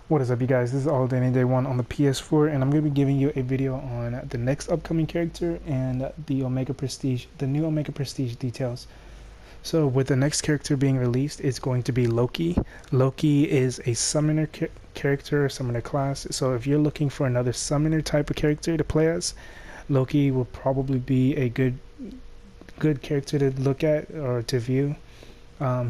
What is up, you guys? This is All Day Day 1 on the PS4, and I'm going to be giving you a video on the next upcoming character and the Omega Prestige, the new Omega Prestige details. So with the next character being released, it's going to be Loki. Loki is a summoner character, summoner class, so if you're looking for another summoner type of character to play as, Loki will probably be a good character to look at or to view.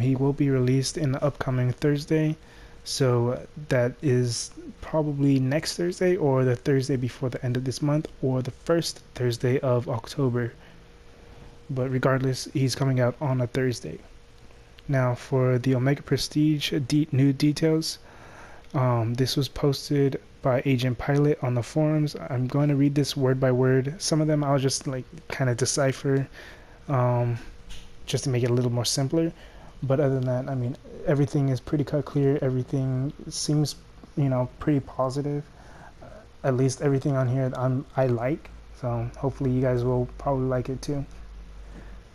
He will be released in the upcoming Thursday. So that is probably next Thursday or the Thursday before the end of this month or the first Thursday of October. But regardless, he's coming out on a Thursday. Now for the Omega Prestige new details, this was posted by Agent Pilot on the forums. I'm going to read this word by word. Some of them I'll just like kind of decipher just to make it a little more simpler. But other than that, I mean, everything is pretty cut clear. Everything seems, pretty positive. At least everything on here I like. So hopefully you guys will probably like it too.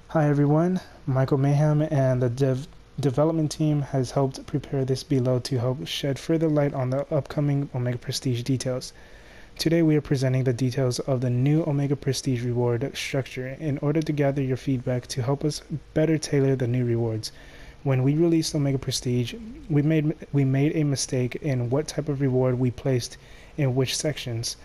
Hi everyone, Michael Mayhem and the development team has helped prepare this below to help shed further light on the upcoming Omega Prestige details. Today we are presenting the details of the new Omega Prestige reward structure in order to gather your feedback to help us better tailor the new rewards. When we released Omega Prestige, we made a mistake in what type of reward we placed in which sections.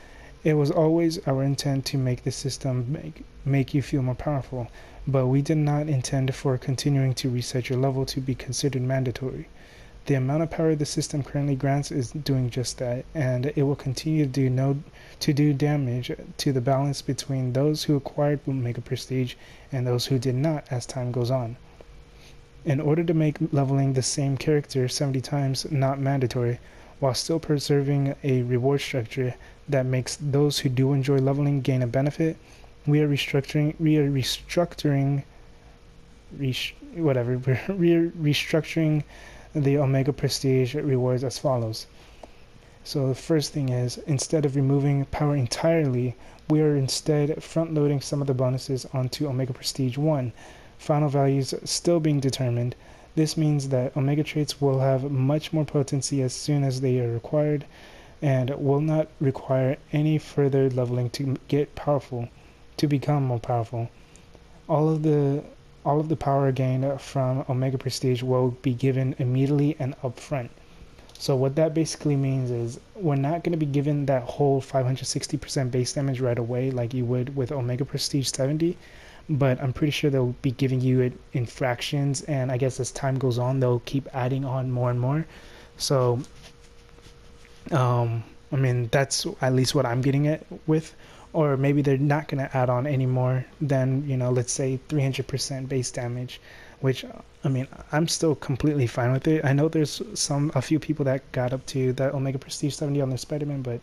It was always our intent to make the system make you feel more powerful, but we did not intend for continuing to reset your level to be considered mandatory. The amount of power the system currently grants is doing just that, and it will continue to do damage to the balance between those who acquired Omega Prestige and those who did not as time goes on. In order to make leveling the same character 70 times not mandatory, while still preserving a reward structure that makes those who do enjoy leveling gain a benefit, we are restructuring the Omega Prestige rewards as follows. So the first thing is, instead of removing power entirely, we are instead front-loading some of the bonuses onto Omega Prestige 1. Final values still being determined. This means that Omega traits will have much more potency as soon as they are required, and will not require any further leveling to become more powerful. All of the power gained from Omega Prestige will be given immediately and upfront. So what that basically means is we're not going to be given that whole 560% base damage right away like you would with Omega Prestige 70, but I'm pretty sure they'll be giving you it in fractions, and I guess as time goes on they'll keep adding on more and more. So I mean, that's at least what I'm getting it with. Or maybe they're not going to add on any more than, let's say 300% base damage, which, I mean, I'm still completely fine with it. I know there's a few people that got up to that Omega Prestige 70 on their Spider-Man, but,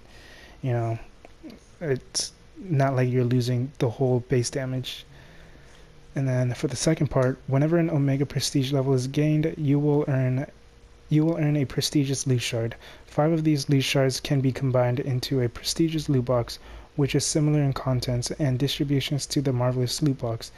it's not like you're losing the whole base damage. And then for the second part, whenever an Omega Prestige level is gained, you will earn a prestigious loot shard. 5 of these loot shards can be combined into a prestigious loot box, which is similar in contents and distributions to the Marvelous loot box,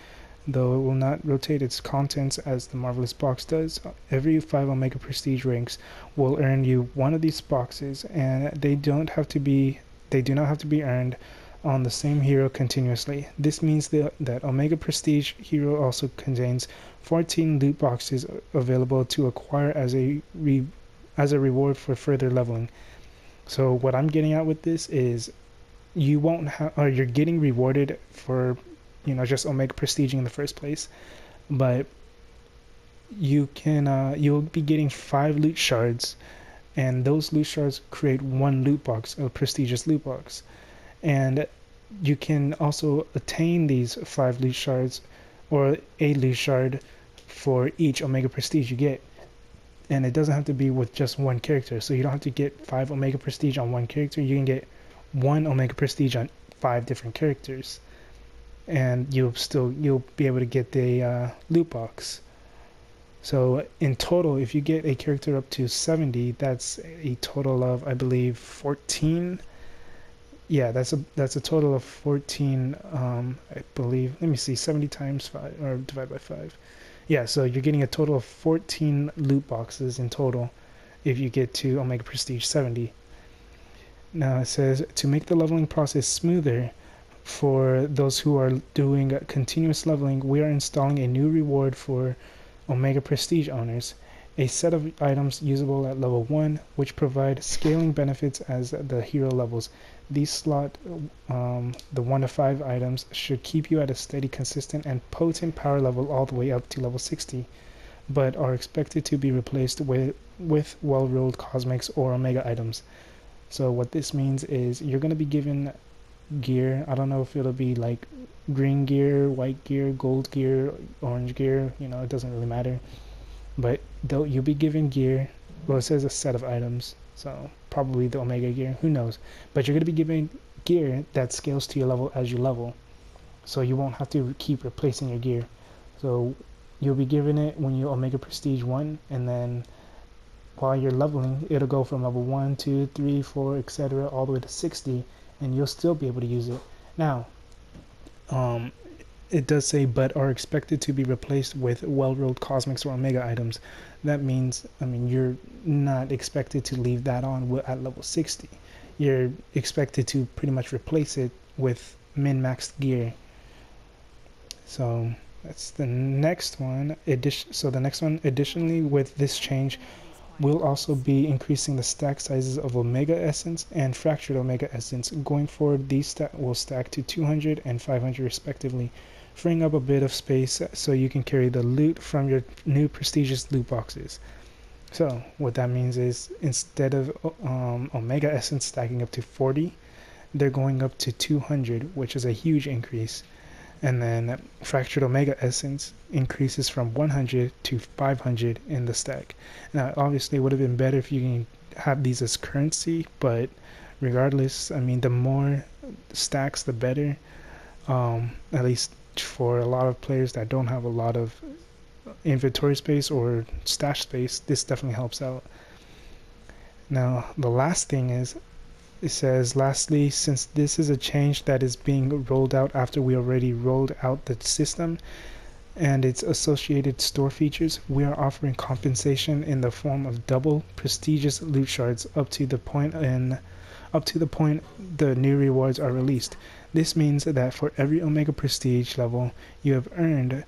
though it will not rotate its contents as the Marvelous box does. Every 5 Omega Prestige ranks will earn you one of these boxes, and they do not have to be earned on the same hero continuously. This means that Omega Prestige hero also contains 14 loot boxes available to acquire as a reward for further leveling. So what I'm getting at with this is you won't have, or you're getting rewarded for, just Omega Prestiging in the first place, but you can, you'll be getting 5 loot shards, and those loot shards create one loot box, a prestigious loot box, and you can also attain these 5 loot shards, or a loot shard for each Omega Prestige you get. And it doesn't have to be with just one character, so you don't have to get 5 Omega Prestige on one character. You can get 1 Omega Prestige on 5 different characters, and you'll be able to get the loot box. So in total, if you get a character up to 70, that's a total of, I believe, 14. Yeah, that's a total of 14. I believe. Let me see, 70 times 5 or divided by 5. Yeah, so you're getting a total of 14 loot boxes in total if you get to Omega Prestige 70. Now it says to make the leveling process smoother for those who are doing continuous leveling, we are installing a new reward for Omega Prestige owners. A set of items usable at level 1 which provide scaling benefits as the hero levels. These slot the 1 to 5 items should keep you at a steady, consistent, and potent power level all the way up to level 60, but are expected to be replaced with well-rolled cosmics or omega items. So what this means is you're going to be given gear. I don't know if it'll be like green gear, white gear, gold gear, orange gear, it doesn't really matter. But you'll be given gear. Well, it says a set of items, so probably the omega gear, who knows. But you're going to be given gear that scales to your level as you level, so you won't have to keep replacing your gear. So you'll be given it when you Omega Prestige 1, and then while you're leveling, it'll go from level 1, 2, 3, 4, etc. all the way to 60, and you'll still be able to use it. Now, it does say, but are expected to be replaced with well-rolled cosmics or omega items. That means, you're not expected to leave that on at level 60. You're expected to pretty much replace it with min-maxed gear. So that's the next one. So the next one, additionally, with this change, we'll also be increasing the stack sizes of Omega Essence and Fractured Omega Essence. Going forward, these will stack to 200 and 500 respectively, freeing up a bit of space so you can carry the loot from your new prestigious loot boxes. So what that means is, instead of Omega Essence stacking up to 40, they're going up to 200, which is a huge increase. And then Fractured Omega Essence increases from 100 to 500 in the stack. Now, obviously, it would have been better if you can have these as currency, but regardless, the more stacks, the better. At least for a lot of players that don't have a lot of inventory space or stash space, this definitely helps out. Now, the last thing is, it says, lastly, since this is a change that is being rolled out after we already rolled out the system and its associated store features, we are offering compensation in the form of double prestigious loot shards up to the point the new rewards are released. This means that for every Omega Prestige level you have earned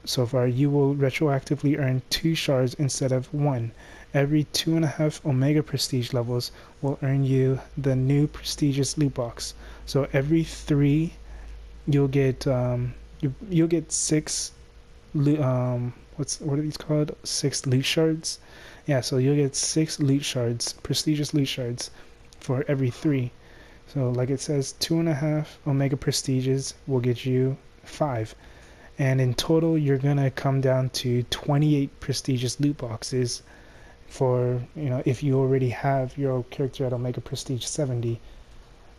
so far, you will retroactively earn 2 shards instead of 1. Every 2.5 Omega Prestige levels will earn you the new prestigious loot box. So every 3, you'll get 6 loot, what are these called? 6 loot shards. Yeah, so you'll get 6 loot shards, prestigious loot shards, for every 3. So like it says, 2.5 Omega Prestiges will get you 5. And in total, you're gonna come down to 28 prestigious loot boxes for, if you already have your character at Omega Prestige 70.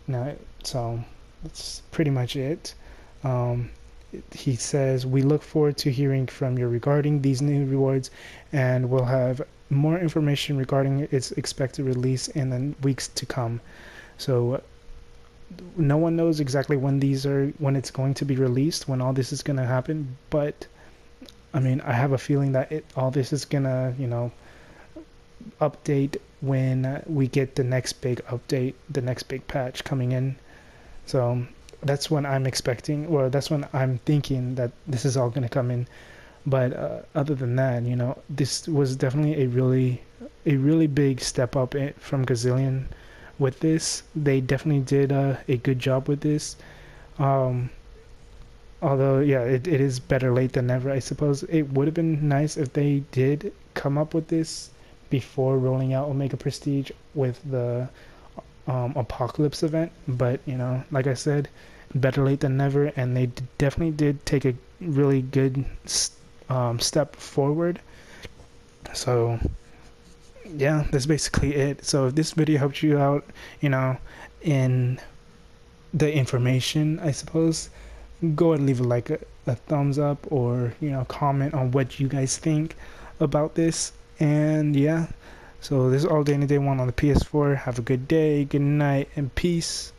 Now, so that's pretty much it. He says, we look forward to hearing from you regarding these new rewards, and we'll have more information regarding its expected release in the weeks to come. So no one knows exactly when it's going to be released, when all this is going to happen, but I have a feeling that all this is gonna update when we get the next big update, the next big patch coming in. So that's when I'm expecting, or that's when I'm thinking that this is all going to come in. But other than that, this was definitely a really big step up from Gazillion. With this, they definitely did a good job with this. Although, yeah, it is better late than never. I suppose it would have been nice if they did come up with this before rolling out Omega Prestige with the Apocalypse event. But, like I said, better late than never, and they definitely did take a really good step forward. So yeah, that's basically it. So if this video helped you out, in the information, I suppose, go ahead and leave a thumbs up, or comment on what you guys think about this. And yeah, so this is all day and day one on the PS4. Have a good day, good night, and peace.